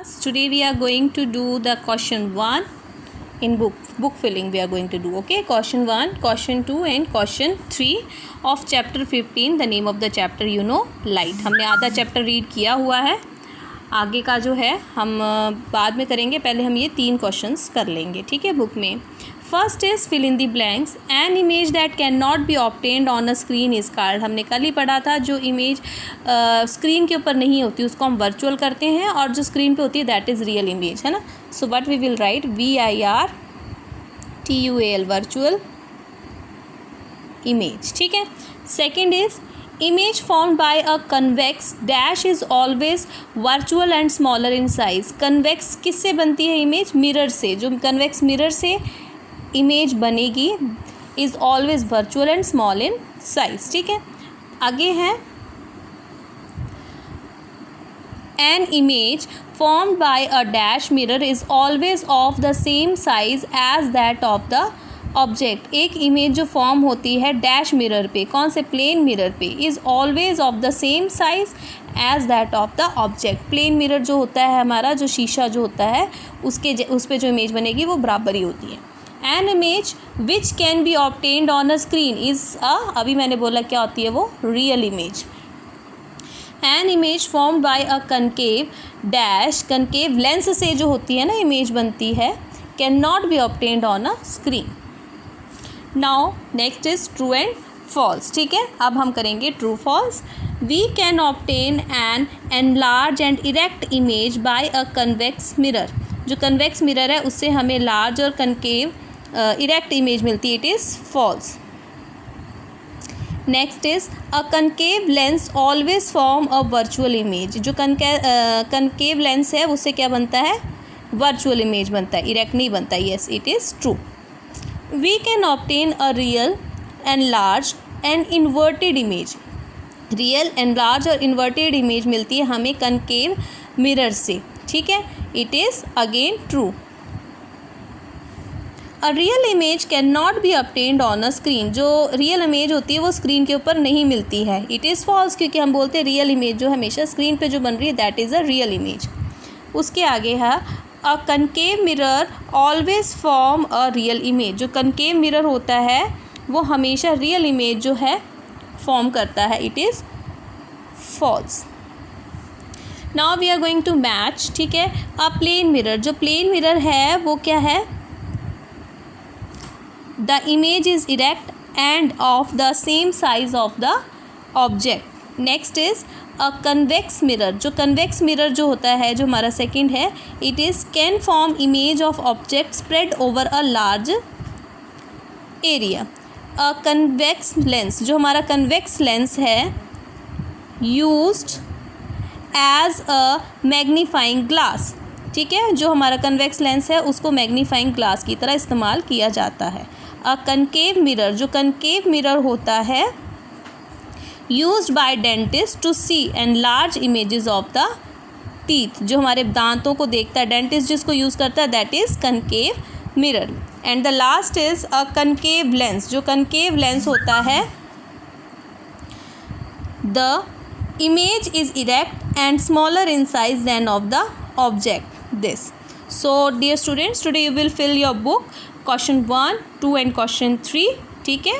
Today we are going to do the question 1 in book filling we are going to do. Okay, question 1, question 2 and question 3 of chapter 15. The name of the chapter you know, light. हमने आधा chapter read किया हुआ है, आगे का जो है हम बाद में करेंगे, पहले हम ये 3 क्वेश्चंस कर लेंगे. ठीक है, बुक में first is fill in the blanks. An image that can not be obtained on a screen is called. हमने कल ही पढ़ा था, जो इमेज स्क्रीन के ऊपर नहीं होती उसको हम वर्चुअल करते हैं, और जो स्क्रीन पे होती है दैट इज़ रियल इमेज, है ना. So what we will write, VIRTUAL virtual image. ठीक है. Second is image formed by a convex dash is always virtual and smaller in size. Convex किससे बनती है इमेज? मिरर से. जो कन्वेक्स मिरर से इमेज बनेगी is always virtual and small in size. ठीक है. आगे है an image formed by a dash mirror is always of the same size as that of the object. एक इमेज जो फॉर्म होती है डैश मिरर पे, कौन से? प्लेन मिरर पे, is always of the same size as that of the object. Plane mirror जो होता है हमारा, जो शीशा जो होता है उस पर जो इमेज बनेगी वो बराबर ही होती है. An image which can be obtained on a screen is अभी मैंने बोला क्या होती है वो? Real image. An image form by a concave dash, concave lens से जो होती है ना इमेज बनती है, can not be obtained on a screen. Now next is true and false. ठीक है, अब हम करेंगे true false. We can obtain an enlarge and erect image by a convex mirror. जो कन्वेक्स मिरर है उससे हमें लार्ज और कनकेव इरेक्ट इमेज मिलती है. It is false. Next is a concave lens always form a virtual image. जो concave lens है उससे क्या बनता है? वर्चुअल इमेज बनता है, इरेक्ट नहीं बनता. Yes, it is true. We can obtain a real enlarge and inverted image. Real enlarge और इन्वर्टेड इमेज मिलती है हमें कनकेव मिरर से. ठीक है, it is again true. A real image can not be obtained on a screen. जो real image होती है वो स्क्रीन के ऊपर नहीं मिलती है. इट इज़ फॉल्स, क्योंकि हम बोलते हैं रियल इमेज जो हमेशा स्क्रीन पे जो बन रही है that is a real image. उसके आगे है a concave mirror always form a real image. जो कनकेव मिरर होता है वो हमेशा रियल इमेज जो है फॉर्म करता है. It is false. Now we are going to match. ठीक है, अ प्लेन मिरर. जो प्लेन मिरर है वो क्या है? The image is erect and of the same size of the object. Next is a convex mirror. जो convex mirror जो होता है, जो हमारा सेकंड है, it is can form image of object spread over a large area. A convex lens. जो हमारा convex lens है used as a magnifying glass. ठीक है, जो हमारा कन्वेक्स लेंस है उसको मैग्नीफाइंग ग्लास की तरह इस्तेमाल किया जाता है. A concave mirror. जो कनकेव मिरर होता है used by dentist to see and large images of the teeth. जो हमारे दांतों को देखता है, डेंटिस्ट जिसको यूज़ करता है, that is concave mirror. And the last is a concave lens. जो कनकेव लेंस होता है, the image is erect and smaller in size than of the object. This. So dear students, today you will fill your book question 1, 2 and question 3. ठीक है,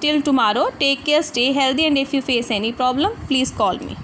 till tomorrow. Take care, stay healthy, and if you face any problem please call me.